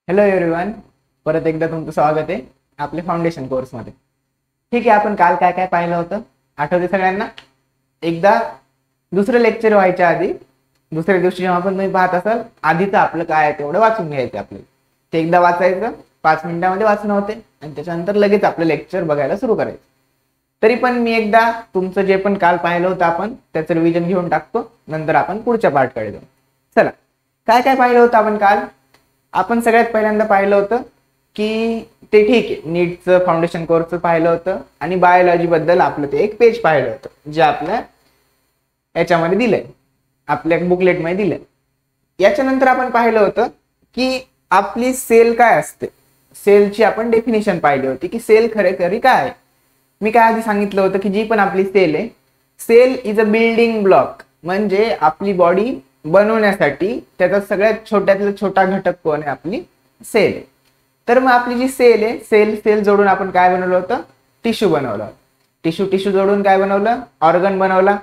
Hello everyone, परत एकदा तुमचं स्वागत आहे आपल्या फाउंडेशन कोर्समध्ये. ठीक आहे, आपण काल काय काय पाहिलं होतं आठवते सगळ्यांना? एकदा दुसरं लेक्चर व्हायच्या आधी दुसऱ्या दिवशी जेव्हा आपण तुम्ही पाहत असाल, आधीचं आपलं काय आहे तेवढं वाचून घ्यायचं. आपलं ते एकदा वाचायचं, 5 मिनिटांमध्ये वाचणं होते आणि त्याच्यानंतर लगेच आपलं लेक्चर बघायला सुरू करायचं. तरी पण मी एकदा तुमचं जे पण काल पाहिलं होतं आपण त्याचं रिव्हिजन घेऊन टाकतो, नंतर आपण पुढच्या पार्टकडे जाऊ. चला, काय काय पाहिलं होतं आपण काल? आपण सगळ्यात पहिल्यांदा पाहिलं होतं की ते ठीक आहे, नीटचं फाउंडेशन कोर्सचं पाहिलं होतं आणि बायोलॉजी बद्दल आपलं ते एक पेज पाहिलं होतं जे आपल्या याच्यामध्ये दिलंय, आपल्या बुकलेटमध्ये दिलंय. याच्यानंतर आपण पाहिलं होतं की आपली सेल काय असते, सेलची आपण डेफिनेशन पाहिली होती की सेल खरी काय आहे. मी काय आधी सांगितलं होतं की जी पण आपली सेल आहे, cell is a building block, म्हणजे आपली बॉडी बनवण्यासाठी त्याचा सगळ्यात छोट्यातला छोटा घटक कोण आहे? आपली सेल आहे. तर मग आपली जी सेल आहे, सेल जोडून आपण काय बनवलं होतं? टिश्यू बनवलं. टिश्यू जोडून काय बनवलं? ऑर्गन बनवला.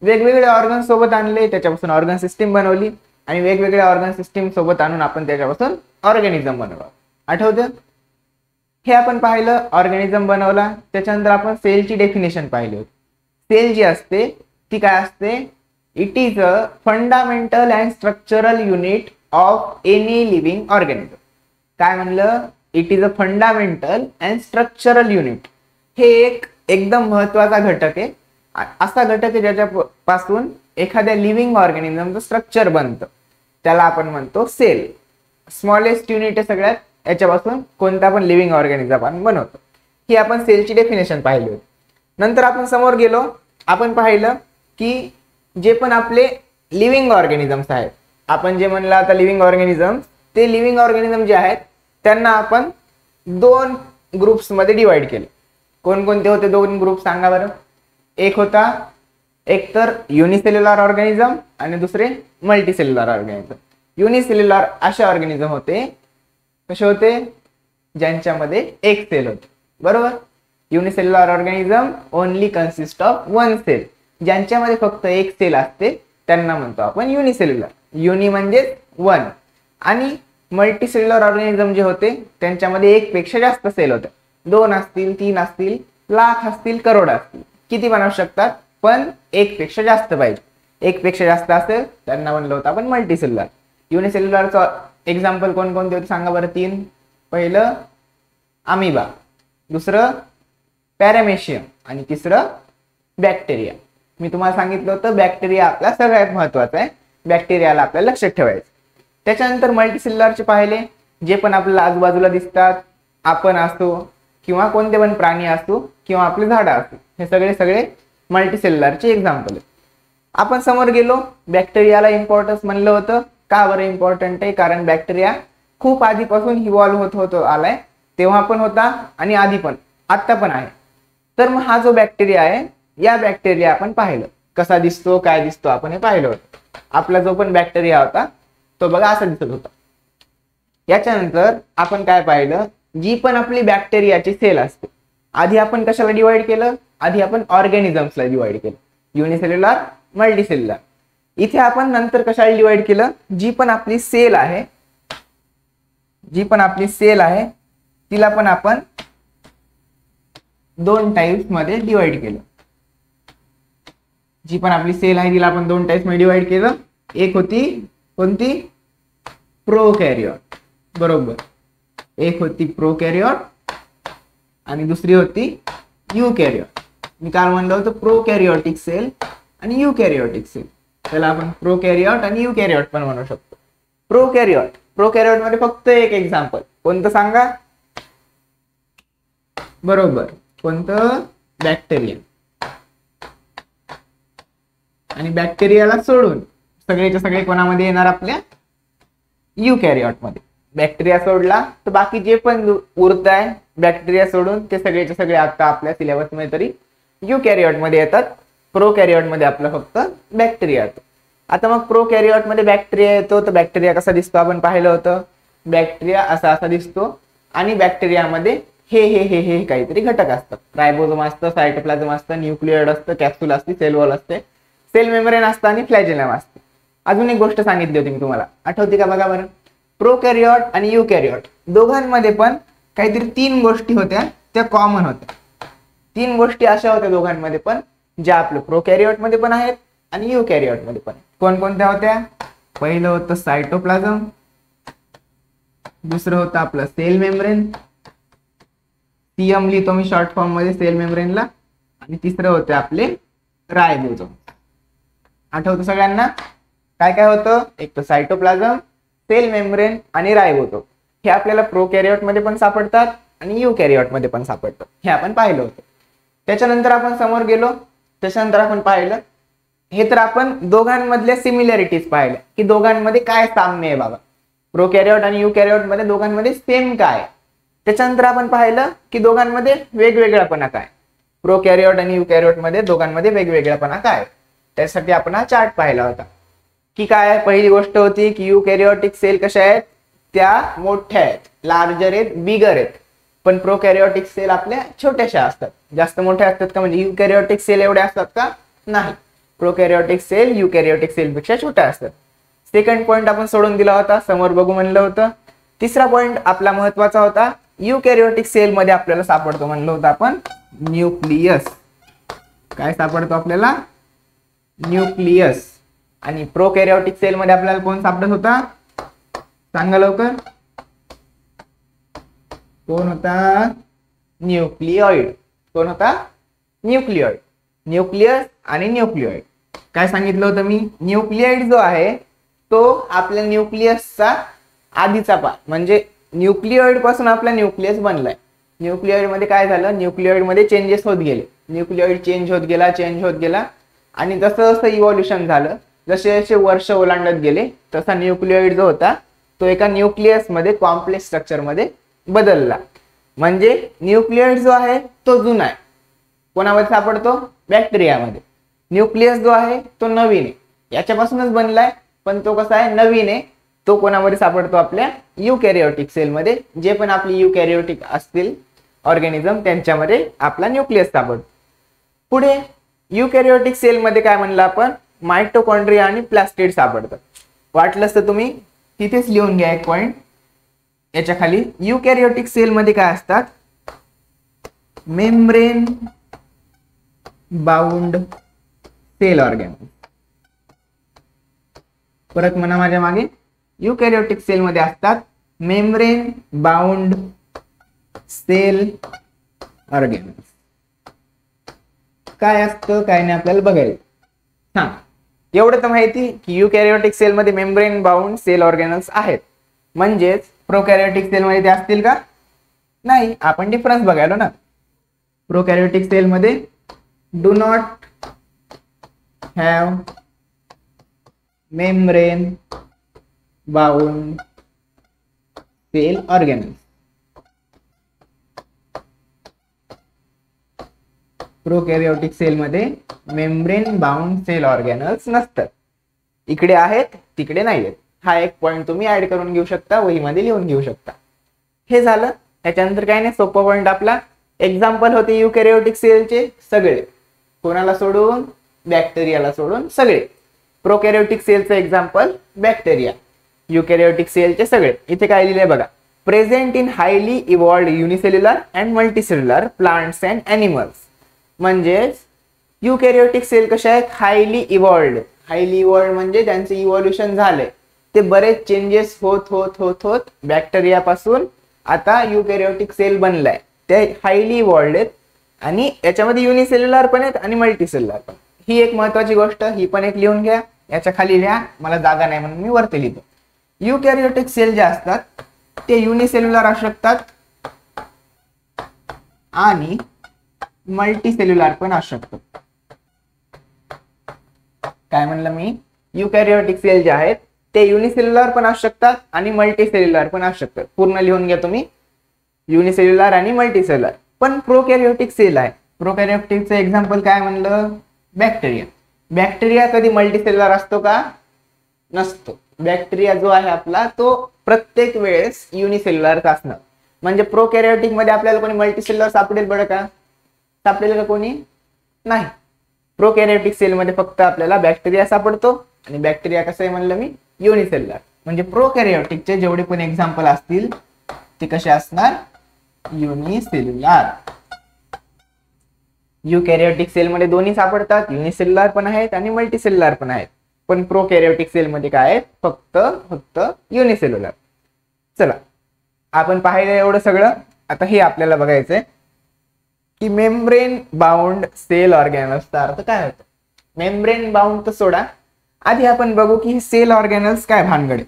वेगवेगळे ऑर्गन सोबत आणले, त्याच्यापासून ऑर्गन सिस्टीम बनवली आणि वेगवेगळ्या ऑर्गन सिस्टीम सोबत आणून आपण त्याच्यापासून ऑर्गॅनिझम बनवलं. आठवतं? हे आपण पाहिलं, ऑर्गॅनिझम बनवला. त्याच्यानंतर आपण सेलची डेफिनेशन पाहिली होती. सेल जी असते ती काय असते? It is a fundamental and structural unit of any living organism. काय म्हणलं? It is a fundamental and structural unit. हे एक एकदम महत्वाचा घटक आहे, असा घटक आहे ज्याच्यापासून एखाद्या लिव्हिंग ऑर्गॅनिझमचं स्ट्रक्चर बनतं. त्याला आपण म्हणतो सेल. स्मॉलेस्ट युनिट आहे सगळ्यात, याच्यापासून कोणता पण लिव्हिंग ऑर्गॅनिझम आपण बनवतो. ही आपण सेलची डेफिनेशन पाहिली होती. नंतर आपण समोर गेलो, आपण पाहिलं की जे पण आपले लिव्हिंग ऑर्गॅनिझम्स आहेत, आपण जे म्हणलं आता लिव्हिंग ऑर्गॅनिझम, ते लिव्हिंग ऑर्गॅनिझम जे आहेत त्यांना आपण 2 ग्रुप्समध्ये डिवाइड केले. कोणकोणते होते 2 ग्रुप सांगा बरं? एक होता एक तर युनिसेल्युलर ऑर्गॅनिझम आणि दुसरे मल्टीसेल्युलर ऑर्गॅनिझम. युनिसेल्युलर असे ऑर्गॅनिझम होते, कसे होते? ज्यांच्यामध्ये एक सेल होते. बरोबर? Unicellular organism only consist of 1 cell. ज्यांच्यामध्ये फक्त एक सेल असते त्यांना म्हणतो आपण युनिसेल्युलर. युनि म्हणजे 1. आणि मल्टीसेल्युलर ऑर्गॅनिझम जे होते त्यांच्यामध्ये एक पेक्षा जास्त सेल होते. 2 असतील, 3 असतील, लाख असतील, करोड असतील, किती बनवू शकतात, पण एक पेक्षा जास्त पाहिजे. एक पेक्षा जास्त असेल त्यांना म्हणलं होतं आपण मल्टीसेल्युलर. युनिसेल्युलरचं एक्झाम्पल कोणकोणते होते सांगा बरं? 3. पहिलं अमिबा, दुसरं पॅरामेशियम आणि तिसरं बॅक्टेरिया. मी तुम्हाला सांगितलं होतं बॅक्टेरिया आपला सगळ्यात महत्वाचा आहे, बॅक्टेरियाला आपल्याला लक्षात ठेवायचं. त्याच्यानंतर मल्टीसेल्युलरचे पाहिले, जे पण आपल्याला आजूबाजूला दिसतात, आपण असो किंवा कोणते पण प्राणी असो किंवा आपले झाडं असो, हे सगळे मल्टीसेल्युलरचे एक्झाम्पल आहेत. आपण समोर गेलो, बॅक्टेरियाला इम्पॉर्टन्स म्हणलं होतं. का बरं इम्पॉर्टंट आहे? कारण बॅक्टेरिया खूप आधीपासून इव्हॉल्व्ह होत आलाय, तेव्हा पण होता आणि आधी पण, आता पण आहे. तर मग हा जो बॅक्टेरिया आहे, या बॅक्टेरिया आपण पाहिलं कसा दिसतो, काय दिसतो, आपण हे पाहिलं होतं. आपला जो पण बॅक्टेरिया होता तो बघा असा दिसत होता. याच्यानंतर आपण काय पाहिलं? जी पण आपली बॅक्टेरियाची सेल असते, आधी आपण कशाला डिवाइड केलं? आधी आपण ऑर्गॅनिझम्सला डिवाइड केलं, युनिसेल्युलर, मल्टीसेल्युलर. इथे आपण नंतर कशाला डिवाइड केलं? जी पण आपली सेल आहे, तिला पण आपण 2 टाइप्स मध्ये डिवाइड केलं. जी पण आपली सेल आहे तिला आपण 2 टाइप्स मध्ये डिवाइड केलं. एक होती कोणती? प्रोकॅरियोट. बरोबर, एक होती प्रोकॅरियोट आणि दुसरी होती युकॅरियोट. मी काल म्हणलं होतं प्रोकॅरियोटिक सेल आणि युकॅरियोटिक सेल. त्याला आपण प्रोकॅरियोट आणि युकॅरियोट पण म्हणू शकतो. प्रोकॅरियोट मध्ये फक्त एक एक्झाम्पल कोणतं सांगा? बरोबर, कोणतं? बॅक्टेरिया. आणि बॅक्टेरियाला सोडून सगळेच्या सगळे कोणामध्ये येणार? आपल्या युकॅरियोट मध्ये. बॅक्टेरिया सोडला तर बाकी जे पण उरत आहे बॅक्टेरिया सोडून ते सगळेच्या सगळे आता आपल्या सिलेबस मध्ये तरी युकॅरियोट मध्ये येतात. प्रोकॅरियोट मध्ये आपलं फक्त बॅक्टेरिया येतो. आता मग प्रोकॅरियोट मध्ये बॅक्टेरिया येतो, तर बॅक्टेरिया कसा दिसतो आपण पाहिलं होतं. बॅक्टेरिया असा दिसतो आणि बॅक्टेरियामध्ये हे काहीतरी घटक असतात. रायबोझोम असतं, सायटोप्लाझम असतं, न्यूक्लियोइड असतं, कॅप्सूल असते, सेल वॉल असते, सेल मेम्ब्रेन असतं आणि फ्लॅजेलम असते. अजून एक गोष्ट सांगितली होती मी तुम्हाला, आठवते का? बघा बरं, प्रोकॅरियोट आणि युकॅरियोट दोघांमध्ये पण काहीतरी 3 गोष्टी होत्या, त्या कॉमन होत्या. 3 गोष्टी अशा होत्या दोघांमध्ये पण, ज्या आपलं प्रोकॅरियोट मध्ये पण आहेत आणि युकॅरियोट मध्ये पण. कोणकोणत्या होत्या? पहिलं होतं सायटोप्लाझम, दुसरं होतं आपलं सेल मेम्ब्रेन, सीएम लिहितो मी शॉर्ट फॉर्म मध्ये सेल मेम्ब्रेनला, आणि तिसरं होते आपले रायबोझोम. आठवतं सगळ्यांना? काय काय होतं? एक तर सायटोप्लाझम, सेल मेम्ब्रेन आणि रायबोझोम. हे आपल्याला प्रोकॅरियोट मध्ये पण सापडतात आणि युकॅरियोट मध्ये पण सापडतात. हे आपण पाहिलं होतं. त्याच्यानंतर आपण समोर गेलो, त्याच्यानंतर आपण पाहिलं हे तर आपण दोघांमधल्या सिमिलॅरिटीज पाहिल्या की दोघांमध्ये काय साम्य आहे बाबा. प्रोकॅरियोट आणि युकॅरियोट मध्ये दोघांमध्ये सेम काय. त्याच्यानंतर आपण पाहिलं की दोघांमध्ये वेगवेगळापणा काय. प्रोकॅरियोट आणि युकॅरियोट मध्ये दोघांमध्ये वेगवेगळापणा काय. त्यासाठी आपण हा चार्ट पाहिला होता की काय. पहिली गोष्ट होती की युकॅरियोटिक सेल कशा आहेत? त्या मोठ्या आहेत, लार्जर आहेत, बिगर आहेत. पण प्रोकॅरियोटिक सेल आपल्या छोट्याशा असतात. जास्त मोठ्या असतात का? म्हणजे युकॅरियोटिक सेल एवढ्या असतात का? नाही. प्रोकॅरियोटिक सेल युकॅरियोटिक सेल पेक्षा छोट्या असतात. सेकंड पॉइंट आपण सोडून दिला होता, समोर बघू म्हणलं होतं. तिसरा पॉइंट आपला महत्वाचा होता, युकॅरियोटिक सेल मध्ये आपल्याला सापडतो म्हणलं होतं आपण न्यूक्लियस. काय सापडतो आपल्याला? न्यूक्लियस. आणि प्रोकॅरियोटिक सेल मध्ये आपल्याला कोण सापडत होता? सांगा लवकर. कोण होता? न्यूक्लिओइड. कोण होता? न्यूक्लिओइड. न्यूक्लियस आणि न्यूक्लिओइड. काय सांगितलं होतं मी? न्यूक्लिओइड जो आहे तो आपल्या न्यूक्लियसचा आधीचा पार्ट, म्हणजे न्यूक्लिओइड पासून आपला न्यूक्लियस बनलाय. न्यूक्लिओइड मध्ये काय झालं? न्यूक्लिओइड मध्ये चेंजेस होत गेले. न्यूक्लिओइड चेंज होत गेला आणि जसं जसं इव्हॉल्युशन झालं, जसे जसे वर्ष ओलांडत गेले, तसा न्यूक्लिओइड जो होता तो एका न्यूक्लियस मध्ये कॉम्प्लेक्स स्ट्रक्चर मध्ये बदलला. म्हणजे न्यूक्लिओइड जो आहे तो जुना आहे. कोणामध्ये सापडतो? बॅक्टेरियामध्ये. न्यूक्लियस जो आहे तो नवीन आहे, याच्यापासूनच बनलाय, पण तो कसा आहे? नवीन आहे. तो कोणामध्ये सापडतो? आपल्या युकॅरियोटिक सेल मध्ये. जे पण आपली युकॅरियोटिक असतील ऑर्गॅनिझम त्यांच्यामध्ये आपला न्यूक्लियस सापडतो. पुढे युकॅरियोटिक सेल मध्ये काय म्हणलं आपण? मायटोकॉन्ड्रिया आणि प्लास्टिड सापडतात. वाटलंच तर तुम्ही तिथेच लिहून घ्या एक पॉइंट याच्या खाली. युकॅरियोटिक सेल मध्ये काय असतात? Membrane bound cell organism. परत म्हणा माझ्या मागे. युकॅरियोटिक सेल मध्ये असतात मेम्ब्रेन बाउंड सेल ऑर्गॅनिझम. काय असतं काय नाही आपल्याला बघायला. हा, एवढं तर माहिती की युकॅरियोटिक सेल मध्ये मेम्ब्रेन बाउंड सेल ऑर्गॅनिझम्स आहेत. म्हणजेच प्रोकॅरियोटिक सेल मध्ये ते असतील का? नाही. आपण डिफरन्स बघायला ना. प्रोकॅरियोटिक सेल मध्ये do not have membrane bound cell organism. Prokaryotic cell मध्ये मेम्ब्रेन बाउंड सेल ऑर्गॅनल्स नसतात. इकडे आहेत, तिकडे नाही आहेत. हा एक पॉइंट तुम्ही ऍड करून घेऊ शकता, वहीमध्ये लिहून घेऊ शकता. हे झालं. त्याच्यानंतर काय नाही, सोपा पॉइंट आपला. एक्झाम्पल होते युकॅरियोटिक सेलचे सगळे. कोणाला सोडून? बॅक्टेरियाला सोडून सगळे. प्रोकॅरियोटिक सेलचं एक्झाम्पल बॅक्टेरिया. युकॅरियोटिक सेलचे सगळे. इथे काय लिहिलंय बघा. Present in highly evolved unicellular and multicellular plants and animals. म्हणजेच युकॅरियोटिक सेल कशा आहेत? हायली इव्हॉल्व्ड. हायली इव्हॉल्व्ड म्हणजे त्यांचे इव्हॉल्युशन झाले. ते बरेच चेंजेस होत होत होत होत बॅक्टेरिया पासून आता युकॅरियोटिक सेल बनलाय. ते हायली इव्हॉल्व्ड आहेत आणि याच्यामध्ये युनिसेल्युलर पण आहेत आणि मल्टीसेल्युलर पण. ही एक महत्वाची गोष्ट. ही पण एक लिहून घ्या. याच्या खाली लिहा. मला जागा नाही म्हणून मी वरती लिहितो. युकॅरियोटिक सेल जे असतात ते युनिसेल्युलर असू शकतात आणि मल्टीसेल्युलर पण असू शकतात. काय म्हणलं मी? युकॅरियोटिक सेल जे आहेत ते युनिसेल्युलर पण असू शकतात आणि मल्टीसेल्युलर पण असू शकतात. पूर्ण लिहून घ्या तुम्ही. युनिसेल्युलर आणि मल्टीसेल्युलर. पण प्रोकॅरियोटिक सेल आहे. प्रोकॅरियोटिकचं एक्झाम्पल काय म्हणलं? बॅक्टेरिया. बॅक्टेरिया कधी मल्टीसेल्युलर असतो का? नसतो. बॅक्टेरिया जो आहे आपला तो प्रत्येक वेळेस युनिसेल्युलर असणार. म्हणजे प्रोकॅरियोटिक मध्ये आपल्याला कोणी मल्टीसेल्युलर सापडेल बरं का? सापडेल का कोणी? नाही. प्रोकॅरियोटिक सेल मध्ये फक्त आपल्याला बॅक्टेरिया सापडतो आणि बॅक्टेरिया कसं आहे म्हणलं मी? युनिसेल्युलर. म्हणजे प्रोकॅरियोटिकचे जेवढे पण एक्झाम्पल असतील ते कसे असणार, युनिसेल्युलर. युकॅरियोटिक सेलमध्ये दोन्ही सापडतात, युनिसेल्युलर पण आहेत आणि मल्टीसेल्युलर पण आहेत. पण प्रोकॅरियोटिक सेलमध्ये काय आहेत, फक्त युनिसेल्युलर. चला आपण पाहिलं एवढं सगळं. आता हे आपल्याला बघायचंय की मेम्ब्रेन बाउंड सेल ऑर्गॅनल्सचा अर्थ काय होतो. मेम्ब्रेन बाउंड तर सोडा, आधी आपण बघू की सेल ऑर्गॅनल्स काय भानगडे.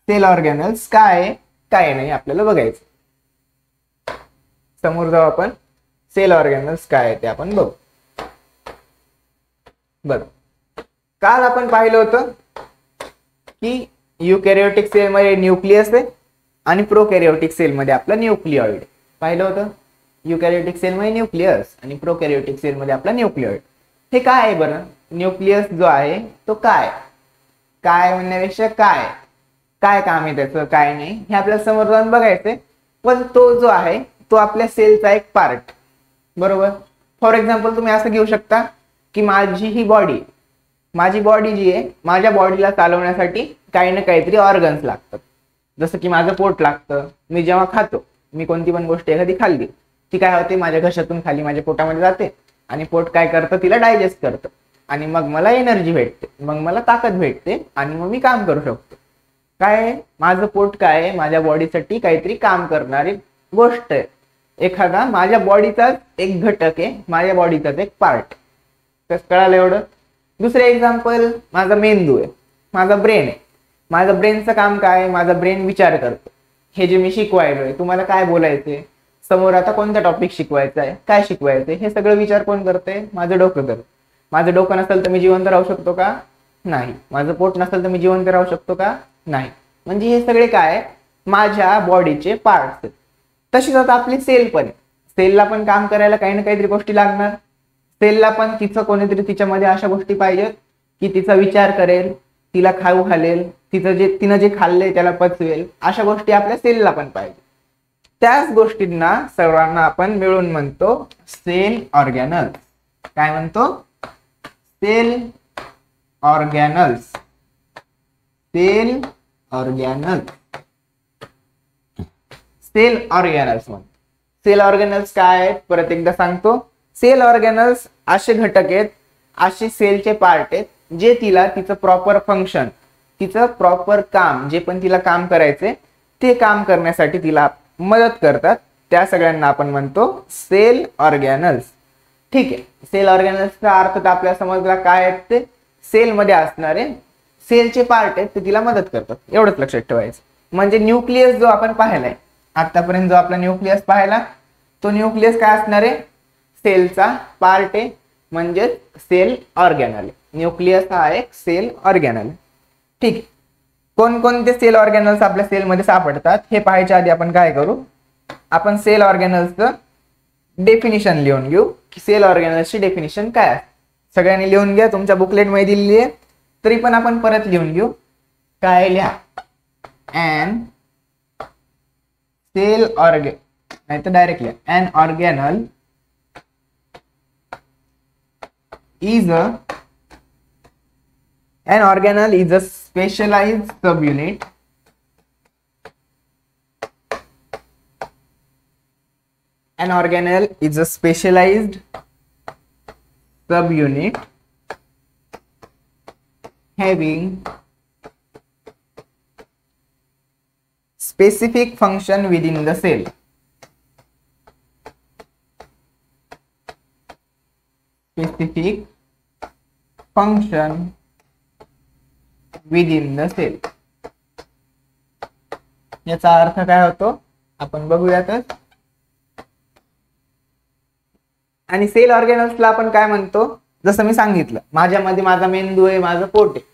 सेल ऑर्गॅनल्स काय नाही आपल्याला बघायचं. समोर जाऊ आपण, सेल ऑर्गॅनल्स काय आहे ते आपण बघू. बघ, काल आपण पाहिलं होतं की युकॅरियोटिक सेल मध्ये न्यूक्लियस आहे आणि प्रोकॅरियोटिक सेल मध्ये आपला न्यूक्लिओइड पाहिलं होतं. युकॅरियोटिक सेल मध्ये न्यूक्लियस आणि प्रोकॅरियोटिक सेल मध्ये आपला न्यूक्लिओइड. हे काय आहे बरं, न्यूक्लियस जो आहे तो काय म्हणण्यापेक्षा काय काम आहे त्याचं, काय नाही हे आपल्याला समोर जाऊन बघायचंय. पण तो जो आहे तो आपल्या सेलचा एक पार्ट, बरोबर. फॉर एक्झाम्पल तुम्ही असं घेऊ शकता की माझी बॉडी जी आहे, माझ्या बॉडीला चालवण्यासाठी काही ना काहीतरी ऑर्गन्स लागतात. जसं की माझं पोट लागतं. मी जेव्हा खातो, मी कोणती पण गोष्ट एखादी खाल्ली, ती काय होते माझ्या घशातून खाली माझ्या पोटामध्ये जाते आणि पोट काय करतं, तिला डायजेस्ट करतं आणि मग मला एनर्जी भेटते, मग मला ताकद भेटते आणि मग मी काम करू शकतो. काय माझं पोट काय आहे, माझ्या बॉडीसाठी काहीतरी काम करणारी गोष्ट आहे. एखादा माझ्या बॉडीचाच एक घटक आहे, माझ्या बॉडीचाच एक पार्ट. कसं कळालं एवढं. दुसरे एक्झाम्पल, माझा मेंदू आहे, माझा ब्रेन आहे. माझा ब्रेनचं काम काय, माझा ब्रेन विचार करतो. हे जे मी शिकवायलोय, तुम्हाला काय बोलायचंय, समोर आता कोणता टॉपिक शिकवायचा आहे, काय शिकवायचंय, हे सगळं विचार कोण करते, माझं डोकं करतं. माझं डोकं नसेल तर मी जिवंत राहू शकतो का, नाही. माझं पोट नसेल तर मी जिवंत राहू शकतो का, नाही. म्हणजे हे सगळे काय माझ्या बॉडीचे पार्ट्स आहेत. तशीच आता आपली सेल पण आहे. सेलला पण काम करायला काही ना काहीतरी गोष्टी लागणार. सेलला पण तिचं कोणीतरी तिच्यामध्ये अशा गोष्टी पाहिजेत की तिचा विचार करेल, तिला खाऊ घालेल, तिनं जे खाल्ले त्याला पचवेल, अशा गोष्टी आपल्या सेलला पण पाहिजे. त्याच गोष्टींना सर्वांना आपण मिळून म्हणतो सेल ऑर्गॅनल्स. काय म्हणतो, cell organelles. Cell organelles. Cell organelles म्हणतो. सेल ऑर्गॅनल्स काय आहेत परत एकदा सांगतो. सेल ऑर्गॅनल्स असे घटक आहेत, असे सेलचे पार्ट आहेत जे तिला तिचं प्रॉपर फंक्शन, तिचं प्रॉपर काम, जे पण तिला काम करायचे ते काम करण्यासाठी तिला मदत करतात. त्या सगळ्यांना आपण म्हणतो सेल ऑर्गॅनल्स. ठीक आहे. सेल ऑर्गॅनल्सचा अर्थ तर आपल्याला समजला काय आहेत ते. सेलमध्ये असणारे सेलचे पार्ट आहेत ते तिला मदत करतात, एवढंच लक्षात ठेवायचं. म्हणजे न्यूक्लियस जो आपण पाहिलाय आतापर्यंत, जो आपला न्यूक्लियस पाहिला, तो न्यूक्लियस काय असणार आहे, सेलचा पार्ट आहे, म्हणजे सेल ऑर्गॅनल. न्यूक्लियस हा एक सेल ऑर्गॅनल. ठीक आहे. कोणकोणते सेल ऑर्गॅनल्स आपल्या सेलमध्ये सापडतात हे पाहायच्या आधी आपण काय करू, आपण सेल ऑर्गॅनल्सचं डेफिनिशन लिहून घेऊ की सेल ऑर्गॅनल्सची डेफिनिशन काय आहे. सगळ्यांनी लिहून घ्या, तुमच्या बुकलेटमध्ये दिलेली आहे, तरी पण आपण परत लिहून घेऊ. काय लिहा, एन सेल ऑर्गॅन, नाही तर डायरेक्ट लिहा, N ऑर्गॅनल is an organelle is a specialized subunit an organelle is a specialized subunit having specific function within the cell. Specific function within the cell. याचा अर्थ काय होतो आपण बघूयातच. आणि सेल ऑर्गॅनल्सला आपण काय म्हणतो, जसं मी सांगितलं, माझ्यामध्ये माझा मेंदू आहे, माझं पोट आहे,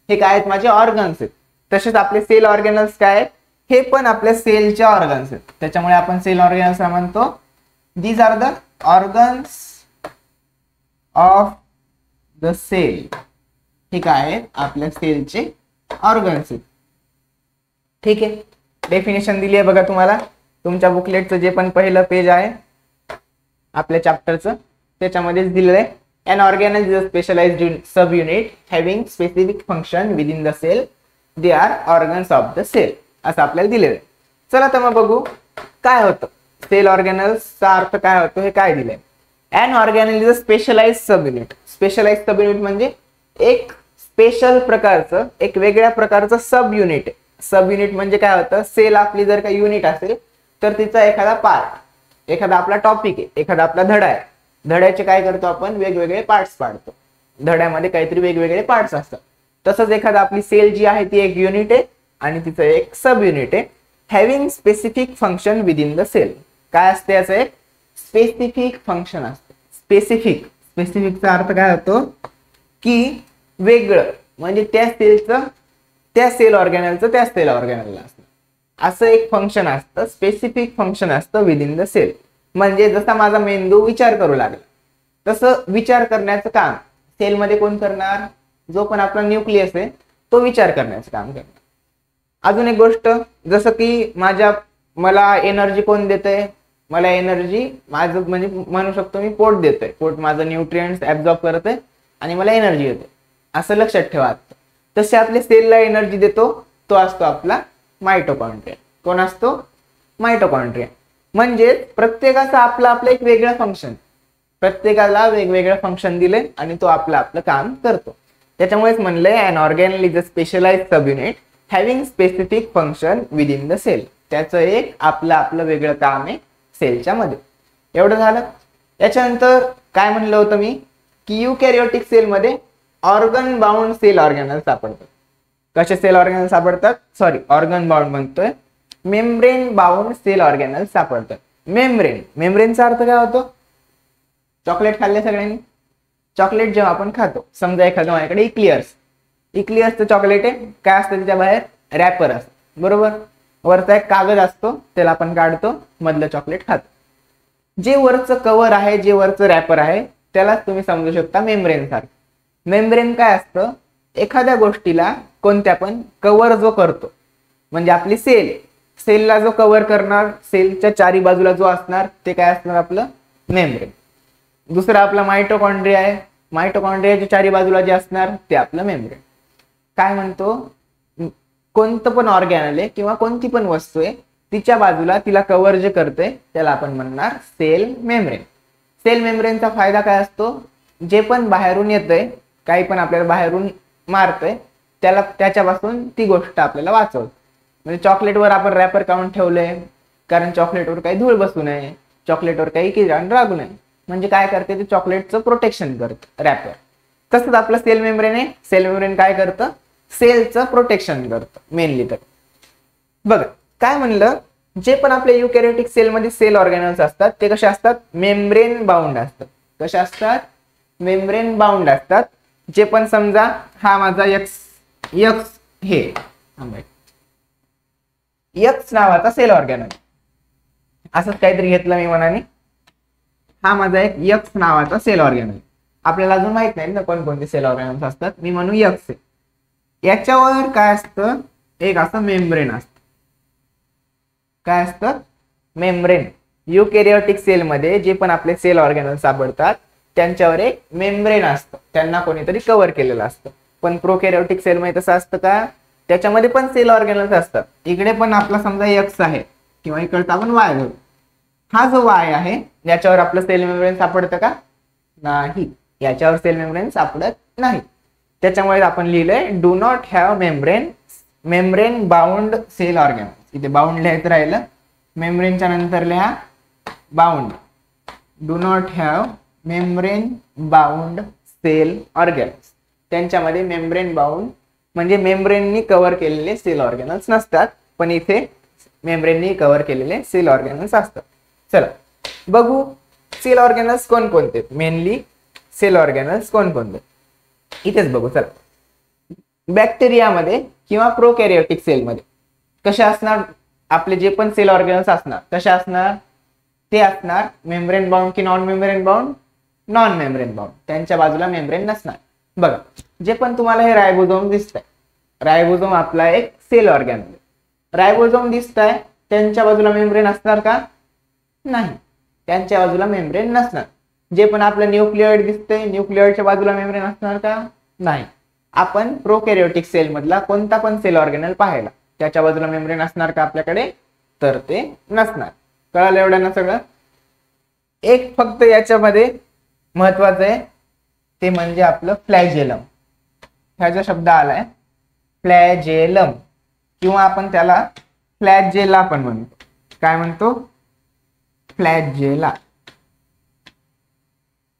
हे काय आहेत, माझे ऑर्गन्स आहेत. तसेच आपले सेल ऑर्गॅनल्स काय आहेत, हे पण आपल्या सेलचे ऑर्गन्स आहेत. त्याच्यामुळे आपण सेल ऑर्गॅनल्स म्हणतो these are the organs of the cell. ठीक आहे, आपल्या सेलचे ऑर्गन्स आहेत. ठीक आहे. डेफिनेशन दिली आहे बघा तुम्हाला तुमच्या बुकलेटचं जे पण पहिलं पेज आहे आपल्या चॅप्टरचं, त्याच्यामध्येच दिलेलं आहे. An organelle is a specialized subunit having specific function within the cell they are organs of the cell असं आपल्याला दिलेलं आहे. चला तर मग बघू काय होतं सेल ऑर्गॅनल्सचा अर्थ काय होतो हे काय दिलंय. An organelle is a specialise sub unit. Specialise sub unit म्हणजे एक स्पेशल प्रकारचं एक वेगळ्या प्रकारचं सब युनिट आहे. सब युनिट म्हणजे काय होतं सेल आपली जर काही युनिट असेल तर तिचा एखादा पार्ट एखादा आपला टॉपिक आहे एखादा आपला धडा आहे. धड्याचे काय करतो आपण वेगवेगळे पार्ट्स पाडतो. धड्यामध्ये काहीतरी वेगवेगळे पार्ट्स असतात. तसंच एखादा आपली सेल जी आहे ती एक युनिट आहे आणि तिचं एक सब युनिट आहे. Having specific function within the cell. काय असते याचं एक स्पेसिफिक फंक्शन असते. स्पेसिफिकचा अर्थ काय होतो की वेगळं म्हणजे त्या सेलचं त्या सेल ऑर्गॅनलचं त्या सेल ऑर्गॅनलला असतं असं एक फंक्शन असतं. स्पेसिफिक फंक्शन असतं विद इन द सेल. म्हणजे जसा माझा मेंदू विचार करू लागला तसं विचार करण्याचं काम सेलमध्ये कोण करणार जो पण आपला न्यूक्लियस आहे तो विचार करण्याचं काम करणार. अजून एक गोष्ट जसं की मला एनर्जी कोण देतंय मला एनर्जी माझं म्हणजे म्हणू शकतो मी पोट देतोय. पोट माझं न्यूट्रिएंट्स ऍब्झॉर्ब करतंय आणि मला एनर्जी देते असं लक्षात ठेवा. तसे आपल्या सेलला एनर्जी देतो तो असतो आपला मायटोकॉन्ड्रिया. कोण असतो मायटोकॉन्ड्रिया. म्हणजे प्रत्येकाचा आपलं एक वेगळं फंक्शन प्रत्येकाला वेगवेगळं फंक्शन दिले आणि तो आपलं काम करतो. त्याच्यामुळेच म्हणलंय an organelle is a specialise sub unit having specific function within the cell. त्याचं एक आपलं वेगळं काम आहे सेलच्या मध्ये. एवढं झालं. याच्यानंतर काय म्हणलं होतं मी की युकॅरियोटिक सेलमध्ये ऑर्गन बाउंड सेल ऑर्गॅनल सापडतात. कसे सेल ऑर्गॅनल सापडतात ऑर्गन बाउंड म्हणतोय मेम्ब्रेन बाउंड सेल ऑर्गॅनल सापडतात. मेम्ब्रेनचा अर्थ काय होतो चॉकलेट खाल्ले सगळ्यांनी. चॉकलेट जेव्हा आपण खातो समजा एखाद्या माझ्याकडे इक्लियर्सचं चॉकलेट आहे काय असतं त्याच्या बाहेर रॅपर असतं बरोबर. वरचा एक कागद असतो त्याला आपण काढतो मधलं चॉकलेट खातो. जे वरचं कव्हर आहे जे वरचं रॅपर आहे त्यालाच तुम्ही समजू शकता मेम्ब्रेन सारखं. मेम्ब्रेन काय असतं एखाद्या गोष्टीला कोणत्या पण कव्हर जो करतो म्हणजे आपली सेलला जो कव्हर करणार सेलच्या चारी बाजूला जो असणार ते काय असणार आपलं मेम्ब्रेन. दुसरा आपला मायटोकॉन्ड्रिया आहे. मायटोकॉन्ड्रियाच्या चारी बाजूला जे असणार ते आपलं मेम्ब्रेन. काय म्हणतो कोणतं पण ऑर्गॅनल आहे किंवा कोणती पण वस्तू आहे तिच्या बाजूला तिला कव्हर जे करते त्याला आपण म्हणणार सेल मेम्ब्रेन. सेल मेम्ब्रेनचा फायदा काय असतो जे पण बाहेरून येतंय काही पण आपल्याला बाहेरून मारतंय त्याच्यापासून ती गोष्ट आपल्याला वाचवते. म्हणजे चॉकलेटवर आपण रॅपर काढून ठेवलंय कारण चॉकलेटवर काही धूळ बसू नये चॉकलेटवर काही किरण रागू नये म्हणजे काय करते ते चॉकलेटचं प्रोटेक्शन करतं रॅपर. तसंच आपलं सेल मेम्ब्रेन आहे. सेल मेम्ब्रेन काय करतं सेलचं प्रोटेक्शन करतं मेनली. तर बघा काय म्हणलं जे पण आपल्या युकॅरियोटिक सेलमध्ये सेल ऑर्गॅनल्स असतात ते कसे असतात मेम्ब्रेन बाउंड असतात. कसे असतात मेम्ब्रेन बाउंड असतात. जे पण समजा हा माझा एक्स नावाचा सेल ऑर्गॅनल असंच काहीतरी घेतलं मी मनाने. हा माझा एक एक्स नावाचा सेल ऑर्गॅनल. आपल्याला अजून माहित नाही ना कोणकोणते सेल ऑर्गॅनल्स असतात. मी म्हणू एक्स आहे. याच्यावर काय असतं एक असं मेम्ब्रेन असतं. काय असतं मेम्ब्रेन. युकॅरियोटिक सेलमध्ये जे पण आपले सेल ऑर्गॅनल सापडतात त्यांच्यावर एक मेम्ब्रेन असतं. त्यांना कोणीतरी कव्हर केलेलं असतं. पण प्रोकॅरियोटिक सेलमध्ये तसं असतं का त्याच्यामध्ये पण सेल ऑर्गॅनल्स असतात. इकडे पण आपला समजा एक्स आहे किंवा इकडचा आपण वाय घेऊ. हा जो वाय आहे याच्यावर आपलं सेल मेम्ब्रेन सापडतं का नाही. याच्यावर सेल मेम्ब्रेन सापडत नाही. त्याच्यामुळे आपण लिहिलंय do not have membrane bound cell organelles. इथे बाउंड लिहायचं राहिलं मेम्ब्रेनच्या नंतर लिहा bound. Do not have membrane bound cell organelles. त्यांच्यामध्ये मेम्ब्रेन बाउंड म्हणजे मेम्ब्रेननी कव्हर केलेले सेल ऑर्गॅनल्स नसतात पण इथे मेम्ब्रेननी कव्हर केलेले सेल ऑर्गॅनल्स असतात. चला बघू सेल ऑर्गॅनल्स कोणकोणते मेनली सेल ऑर्गॅनल्स कोणकोणते इथेच बघू. चला बॅक्टेरियामध्ये किंवा प्रोकॅरियोटिक सेलमध्ये कसे असणार आपले जे पण सेल ऑर्गॅनल्स असणार कसे असणार ते असणार मेम्ब्रेन बाउंड की non membrane bound non membrane bound. त्यांच्या बाजूला मेम्ब्रेन नसणार. बघा जे पण तुम्हाला हे रायबोझोम दिसतंय रायबोझोम आपला एक सेल ऑर्गॅनल. रायबोझोम दिसतंय त्यांच्या बाजूला मेम्ब्रेन असणार का नाही. त्यांच्या बाजूला मेम्ब्रेन नसणार. जे पण आपलं न्यूक्लिओइड दिसतंय न्यूक्लिओइडच्या बाजूला मेम्ब्रेन असणार का नाही. आपण प्रोकॅरियोटिक सेल मधला कोणता पण सेल ऑर्गेनल पाहायला, त्याच्या बाजूला मेम्ब्रेन असणार का आपल्याकडे, तर ते नसणार. कळालं एवढ्यांना सगळं. एक फक्त याच्यामध्ये महत्वाचं आहे ते म्हणजे आपलं फ्लॅजेलम. ह्याचा शब्द आलाय फ्लॅजेलम, किंवा आपण त्याला फ्लॅजेला पण म्हणतो. काय म्हणतो, फ्लॅजेला.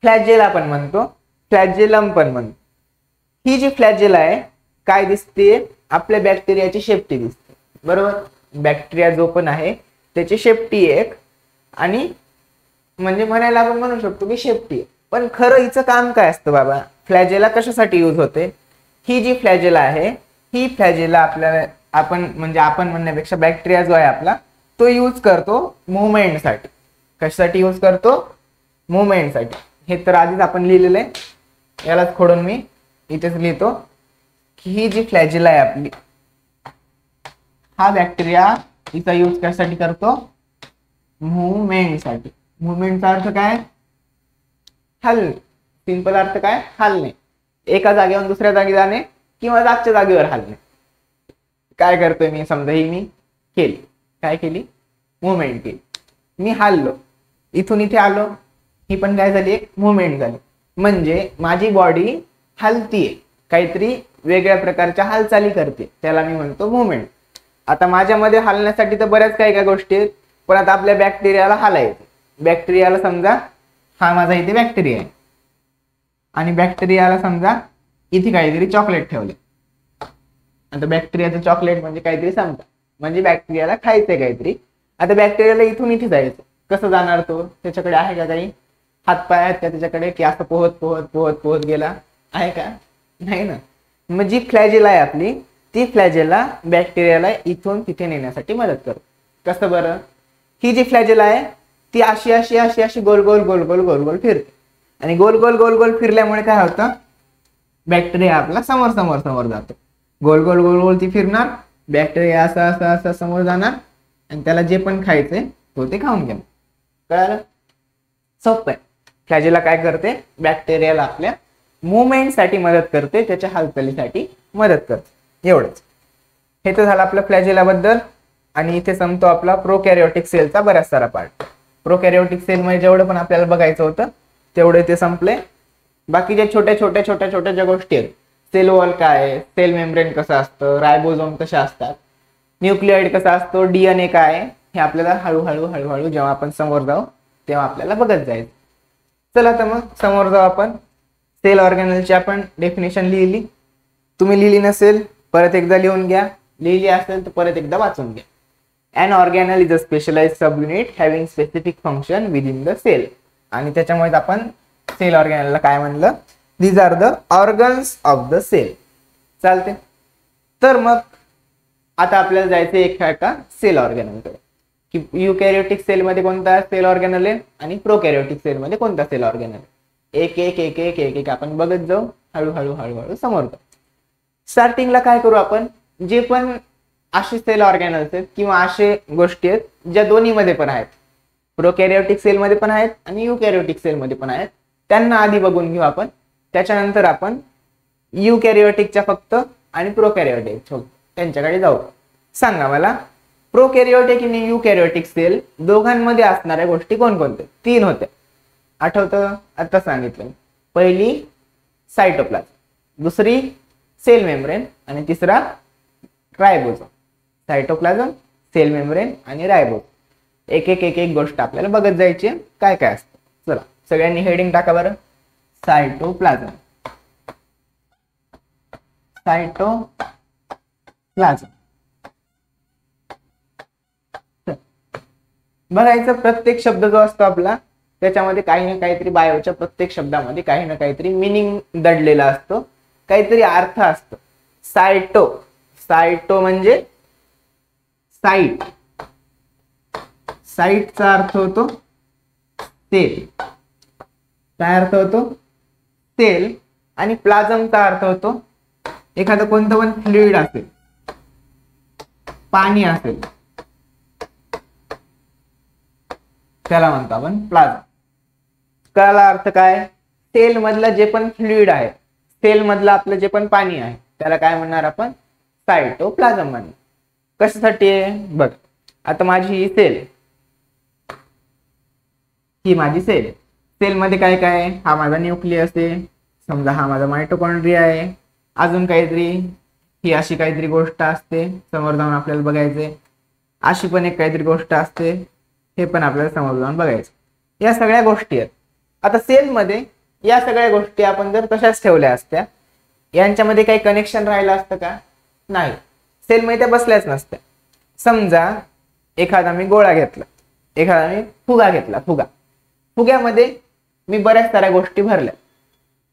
फ्लॅजेला पण म्हणतो, फ्लॅजेलम पण म्हणतो. ही जी फ्लॅजेला आहे काय दिसते, आपल्या बॅक्टेरियाची शेपटी दिसते, बरोबर. बॅक्टेरिया जो पण आहे त्याची शेपटी एक, आणि म्हणजे म्हणायला आपण म्हणू शकतो की शेपटी. पण खरं हिचं काम काय असतं बाबा, फ्लॅजेला कशासाठी यूज होते. ही जी फ्लॅजेला आहे ही फ्लॅजेला आपल्याला आपण म्हणण्यापेक्षा बॅक्टेरिया जो आहे आपला तो यूज करतो मुवमेंटसाठी. कशासाठी यूज करतो, मुवमेंटसाठी. हे तर आधीच आपण लिहिलेलं आहे, यालाच खोडून मी इथेच लिहितो की ही जी फ्लॅजेला आहे आपली, हा बॅक्टेरिया हिचा यूज कशासाठी करतो, मुवमेंटसाठी. मुवमेंटचा अर्थ काय, हलणे. सिंपल अर्थ काय, हलणे. एका जागेवरून दुसऱ्या जागी जाणे किंवा जागच्या जागेवर हलणे. काय करतोय मी, समजा ही मी केली, काय केली, मुवमेंट केली, मी हललो, इथून इथे आलो, ही पण काय झाली, एक मुवमेंट झाली. म्हणजे माझी बॉडी हलतीये, काहीतरी वेगळ्या प्रकारच्या हालचाली करते, त्याला मी म्हणतो मुवमेंट. आता माझ्यामध्ये हलण्यासाठी तर बऱ्याच काही गोष्टी आहेत, पण आता आपल्या बॅक्टेरियाला हलायचं. बॅक्टेरियाला समजा हा माझा इथे बॅक्टेरिया आहे, आणि बॅक्टेरियाला समजा इथे काहीतरी चॉकलेट ठेवले. आता बॅक्टेरियाचं चॉकलेट म्हणजे काहीतरी समजा, म्हणजे बॅक्टेरियाला खायचंय काहीतरी. आता बॅक्टेरियाला इथून इथे जायचं, कसं जाणार तो, त्याच्याकडे आहे का काही हातपाय आहेत का त्याच्याकडे, की असं पोहत पोहत पोहत पोहत गेला आहे का, नाही ना. मग जी फ्लॅजेला आहे आपली, ती फ्लॅजेला बॅक्टेरियाला इथून तिथे नेण्यासाठी मदत करते. कसं बरं, ही जी फ्लॅजेला आहे ती अशी अशी अशी अशी गोल गोल गोल गोल गोल गोल फिरते, आणि गोल गोल गोल गोल फिरल्यामुळे काय होतं, बॅक्टेरिया आपला समोर समोर समोर जातो. गोल गोल गोल गोल ती फिरणार, बॅक्टेरिया असं असं असं समोर जाणार, आणि त्याला जे पण खायचंय तो ते खाऊन घेणार. कळालं, सोपं आहे. फ्लॅजेला काय करते, बॅक्टेरियाला आपल्या मुवमेंटसाठी मदत करते, त्याच्या हालचालीसाठी मदत करते. एवढंच. हे तर झालं आपलं फ्लॅजेला बद्दल. आणि इथे संपतो आपला प्रोकॅरियोटिक सेलचा बऱ्याच सारा पार्ट. प्रोकॅरियोटिक सेल मध्ये जेवढं पण आपल्याला बघायचं होतं तेवढे ते संपले. बाकीच्या छोट्या छोट्या छोट्या छोट्या ज्या गोष्टी आहेत, सेल वॉल काय आहे, सेल मेम्ब्रेन कसं असतं, रायबोझोम कशा असतात, न्यूक्लिओइड कसा असतो, डीएनए काय आहे, हे आपल्याला हळूहळू हळूहळू जेव्हा आपण समोर जाऊ तेव्हा आपल्याला बघत जायचं. चला तर मग समोर जाऊ आपण. सेल ऑर्गॅनलची आपण डेफिनेशन लिहिली, तुम्ही लिहिली नसेल परत एकदा लिहून घ्या, लिहिली असेल तर परत एकदा वाचून घ्या. An organelle is a specialized subunit having specific function within the cell. आणि त्याच्यामुळे आपण सेल ऑर्गॅनलला काय म्हणलं, these are the organs of the cell. चालते. तर मग आता आपल्याला जायचं एका सेल ऑर्गॅनलकडे, की युकॅरियोटिक सेल मध्ये कोणता सेल ऑर्गॅनल आहे आणि प्रोकॅरियोटिक सेल मध्ये कोणता सेल ऑर्गॅनल आहे. एक एक एक एक एक एक आपण बघत जाऊ, हळूहळू हळूहळू समोर जाऊ. स्टार्टिंगला काय करू आपण, जे पण असे सेल ऑर्गॅनल्स आहेत किंवा असे गोष्टी आहेत ज्या दोन्ही मध्ये पण आहेत, प्रोकॅरियोटिक सेल मध्ये पण आहेत आणि युकॅरियोटिक सेल मध्ये पण आहेत, त्यांना आधी बघून घेऊ आपण. त्याच्यानंतर आपण युकॅरियोटिकच्या फक्त आणि प्रोकॅरियोटिक त्यांच्याकडे जाऊ. सांगा मला, प्रोकॅरियोटिक आणि युकॅरियोटिक सेल दोघांमध्ये असणाऱ्या गोष्टी कोणकोणत्या. 3 होत्या, आठवतं, आता सांगितलं. पहिली सायटोप्लाझम, दुसरी सेल मेम्ब्रेन, आणि तिसरा रायबोझोम. सायटोप्लाझम, सेल मेम्ब्रेन आणि रायबोझोम. एक एक एक एक गोष्ट आपल्याला बघत जायची काय काय असतं. चला सगळ्यांनी हेडिंग टाका बरं. Cytoplasm, cytoplasm. बघायचं प्रत्येक शब्द जो असतो आपला त्याच्यामध्ये काही ना काहीतरी, बायोच्या प्रत्येक शब्दामध्ये काही ना काहीतरी मिनिंग दडलेला असतो, काहीतरी अर्थ असतो. सायटो, सायटो म्हणजे साईट, साईटचा अर्थ होतो सेल. काय अर्थ होतो, सेल. आणि प्लाझमचा अर्थ होतो एखादं कोणतं पण फ्लुइड असेल, पाणी असेल, त्याला म्हणतो आपण प्लाझम. कळाला अर्थ काय, सेल मधलं जे पण फ्लुइड आहे, सेल मधलं आपलं जे पण पाणी आहे त्याला काय म्हणणार आपण, सायटोप्लाझम म्हणणार. कशासाठी आहे बघ, आता माझी ही सेल, ही माझी सेल, सेल मध्ये काय काय आहे, हा माझा न्यूक्लियस आहे, समजा हा माझा मायटोकॉन्ड्रिया आहे, अजून काहीतरी ही अशी काहीतरी गोष्ट असते, समोर जाऊन आपल्याला बघायचे, अशी पण एक काहीतरी गोष्ट असते, हे पण आपल्याला समोर जाऊन बघायचं. या सगळ्या गोष्टी आहेत. आता सेल मध्ये या सगळ्या गोष्टी आपण जर तशाच ठेवल्या असत्या, यांच्यामध्ये काही कनेक्शन राहिलं असतं का, नाही, सेल मध्ये त्या बसल्याच नसत्या. समजा एखादा मी गोळा घेतला, एखादा मी फुगा घेतला, फुग्यामध्ये मी बऱ्याच साऱ्या गोष्टी भरल्या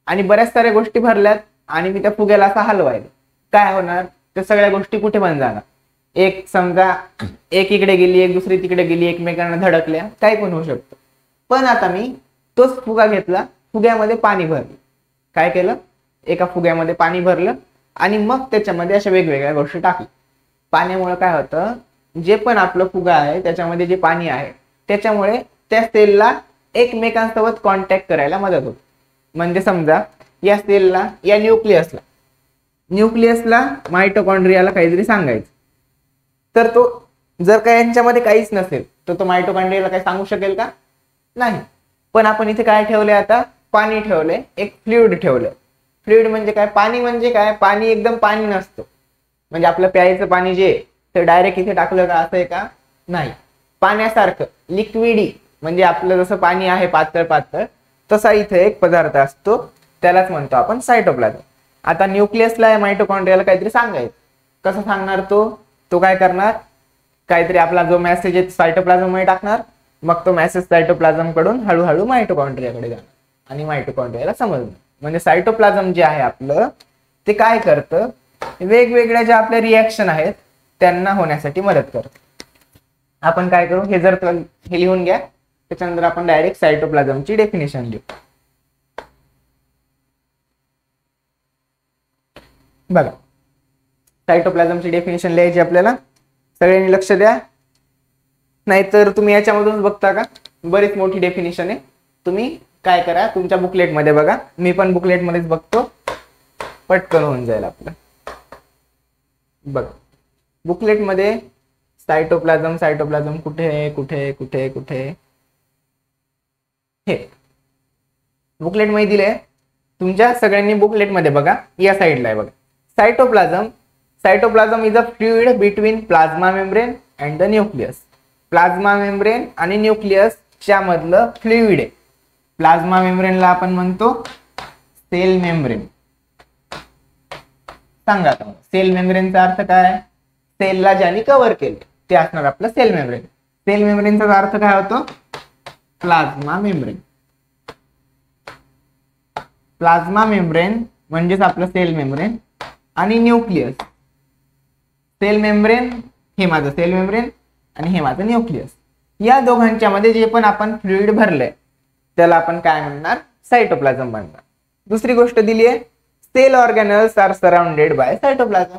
आणि बऱ्याच साऱ्या गोष्टी भरल्यात आणि मी त्या फुग्याला असा हलवायला, काय होणार, त्या सगळ्या गोष्टी कुठे पण जाणार. एक समजा एक इकडे गेली, एक दुसरी तिकडे गेली, एकमेकांना धडकल्या, काही पण होऊ शकतं. पण आता मी तोच फुगा घेतला, फुग्यामध्ये पाणी भरलं, काय केलं, एका फुग्यामध्ये पाणी भरलं आणि मग त्याच्यामध्ये अशा वेगवेगळ्या गोष्टी टाकल्या. पाण्यामुळे काय होतं, जे पण आपलं फुगा आहे त्याच्यामध्ये जे पाणी आहे त्याच्यामुळे त्या सेलला एकमेकांसोबत कॉन्टॅक्ट करायला मदत होते. म्हणजे समजा या सेलला, या न्यूक्लियसला मायटोकॉन्ड्रियाला काहीतरी सांगायचं, तर तो जर का यांच्यामध्ये काहीच नसेल तर तो मायटोकॉन्ड्रियाला काही सांगू शकेल का, नाही. पण आपण इथे काय ठेवले, आता पाणी ठेवले, एक फ्लुइड ठेवलं. फ्लुइड म्हणजे काय, पाणी म्हणजे काय, पाणी एकदम पाणी नसतं, म्हणजे आपलं प्यायचं पाणी जे ते डायरेक्ट इथे टाकलं का असं आहे का, नाही. पाण्यासारखं लिक्विडी, म्हणजे आपलं जसं पाणी आहे पातळ पातळ, तसा इथे एक पदार्थ असतो, त्यालाच म्हणतो आपण सायटोप्लाझम. आता न्यूक्लियसला मायटोकॉन्ड्रियाला काहीतरी सांगायचं, कसं सांगणार, तो काय करणार, काहीतरी आपला जो मेसेज आहे सायटोप्लाझम मध्ये टाकणार, मग तो मेसेज सायटोप्लाझम कडून हळूहळू मायटोकॉन्ड्रियाकडे जाणार आणि मायटोकॉन्ड्रियाला समजणार. म्हणजे सायटोप्लाझम जे आहे आपलं ते काय करतं, वेगवेगळ्या ज्या आपल्या रिॲक्शन आहेत त्यांना होण्यासाठी मदत करतं. आपण काय करू, हे जर हे लिहून घ्या, त्याच्यानंतर आपण डायरेक्ट सायटोप्लाझमची डेफिनेशन लिहू. बघा, सायटोप्लाझमची डेफिनेशन लिहायची आपल्याला, सगळ्यांनी लक्ष द्या, नाहीतर तुम्ही याच्यामधून बघता का, बरीच मोठी डेफिनेशन आहे. तुम्ही काय करा, तुमच्या बुकलेटमध्ये बघा, मी पण बुकलेटमध्येच बघतो, पटकन होऊन जाईल आपलं. बघ, बुकलेटमध्ये सायटोप्लाझम कुठे कुठे कुठे कुठे, हे बुकलेटमध्ये दिले, तुमच्या सगळ्यांनी बुकलेटमध्ये बघा, या साईडला आहे बघा. Cytoplasm is a fluid between plasma membrane and the nucleus. Plasma membrane आणि न्यूक्लियस च्या मधलं फ्लुइड आहे. प्लाझ्मा मेम्ब्रेनला आपण म्हणतो सेल मेम्ब्रेन. सांगा आता, सेल मेम्ब्रेनचा अर्थ काय, सेलला ज्याने कव्हर केलं ते असणार आपलं सेल मेम्ब्रेन. सेल मेम्ब्रेनचा अर्थ काय होतो, प्लाझ्मा मेम्ब्रेन. प्लाझ्मा मेम्ब्रेन म्हणजेच आपलं सेल मेम्ब्रेन आणि न्यूक्लियस. सेल मेम्ब्रेन, हे माझं सेल मेम्ब्रेन आणि हे माझं न्यूक्लियस. या दोघांच्या मध्ये जे पण आपण फ्लुइड भरलंय त्याला आपण काय म्हणणार, सायटोप्लाझम म्हणणार. दुसरी गोष्ट दिली आहे, cell organelles are surrounded by cytoplasm.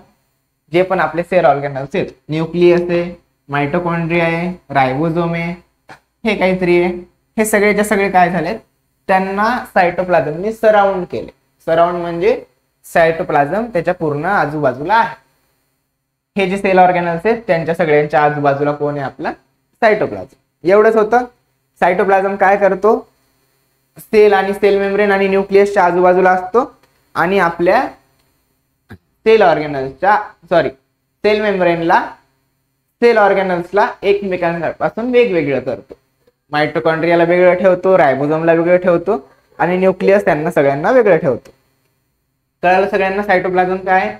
जे पण आपले सेल ऑर्गॅनल्स आहेत, न्यूक्लियस आहे, मायटोकॉन्ड्रिया आहे, रायबोझोम आहे, हे काहीतरी आहे, हे सगळेच्या सगळे काय झालेत, त्यांना सायटोप्लाझमने सराउंड केले. सराउंड म्हणजे सायटोप्लाझम त्याच्या पूर्ण आजूबाजूला आहे. हे जे सेल ऑर्गॅनल्स आहेत त्यांच्या सगळ्यांच्या आजूबाजूला कोण आहे, आपला सायटोप्लाझम. एवढंच होतं. सायटोप्लाझम काय करतो, सेल आणि सेल मेम्ब्रेन आणि न्यूक्लियसच्या आजूबाजूला असतो आणि आपल्या सेल मेम्ब्रेनला, सेल ऑर्गॅनल्सला एकमेकांपासून वेगवेगळं करतो. मायटोकॉन्ड्रियाला वेगळं ठेवतो, रायबोझोमला वेगळं ठेवतो आणि न्यूक्लियस त्यांना सगळ्यांना वेगळं ठेवतो. कळलं सगळ्यांना सायटोप्लाझम काय,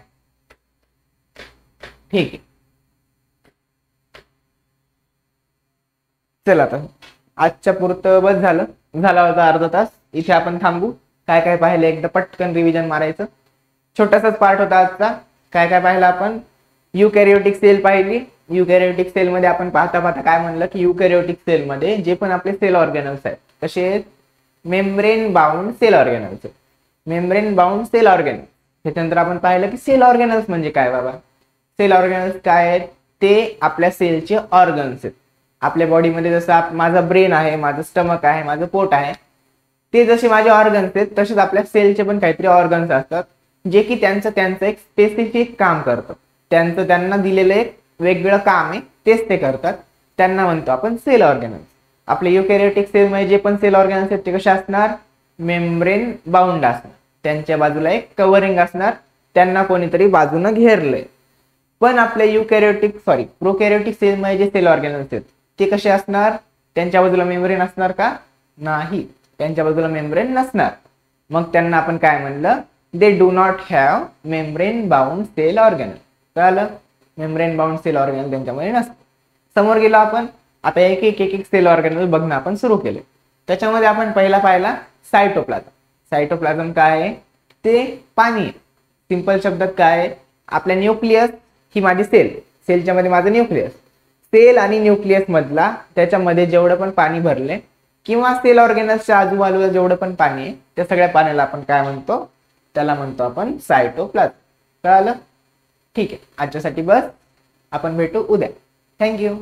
ठीक आहे. चला आता आजच्या पुरतं बस झालं, झाला होता अर्धा तास. इथे आपण थांबू. काय काय पाहिलं एकदा पटकन रिव्हिजन मारायचं. छोटासाच पार्ट होता आजचा. काय काय पाहिलं आपण, युकॅरियोटिक सेल पाहिली. युकॅरियोटिक सेल मध्ये आपण पाहता पाहता काय म्हणलं की युकॅरियोटिक सेल मध्ये जे पण आपले सेल ऑर्गॅनल्स आहेत तसे membrane bound cell organelles. Membrane bound cell organelles. त्याच्यानंतर आपण पाहिलं की सेल ऑर्गॅनल्स म्हणजे काय बाबा. सेल ऑर्गॅनल्स काय आहेत, ते आपल्या सेलचे ऑर्गन्स आहेत. आपल्या बॉडीमध्ये जसं माझा ब्रेन आहे, माझं स्टमक आहे, माझं पोट आहे, ते जसे माझे ऑर्गन्स आहेत तसेच आपल्या सेलचे पण काहीतरी ऑर्गन्स असतात जे की त्यांचं एक स्पेसिफिक काम करतं. त्यांना दिलेलं एक वेगवेगळं काम आहे, तेच ते करतात. त्यांना म्हणतो आपण सेल ऑर्गॅनल्स. आपले युकॅरियोटिक सेलमध्ये जे पण सेल ऑर्गॅनल्स आहेत ते कसे असणार, मेम्ब्रेन बाउंड असणार. त्यांच्या बाजूला एक कव्हरिंग असणार, त्यांना कोणीतरी बाजूनं घेरलंय. पण आपले प्रोकॅरियोटिक सेलमध्ये जे सेल ऑर्गॅनल्स आहेत ते कसे असणार, त्यांच्या बाजूला मेम्ब्रेन असणार का, नाही, त्यांच्या बाजूला मेम्ब्रेन नसणार. मग त्यांना आपण काय म्हणलं, they do not have membrane bound cell organelle. कळलं, मेम्ब्रेन बाउंड सेल ऑर्गॅनल त्यांच्यामध्ये नसतं. समोर गेलो आपण, आता एक एक सेल ऑर्गॅनल बघणं आपण सुरू केले. त्याच्यामध्ये आपण पहिला पाहिला सायटोप्लाझम. सायटोप्लाझम काय आहे, ते पाणी आहे. सिंपल शब्दात काय आहे, आपल्या न्यूक्लियस ही माझी सेलच्या मध्ये माझं न्यूक्लियस, सेल आणि न्यूक्लियस मधला त्याच्यामध्ये जेवढं पण पाणी भरले किंवा सेल ऑर्गॅनल्सच्या आजूबाजूला जेवढं पण पाणी आहे त्या सगळ्या पाण्याला आपण काय म्हणतो, त्याला म्हणतो आपण सायटोप्लाझम. कळालं, ठीक आहे. आजच्यासाठी बस, आपण भेटू उद्या. थँक्यू.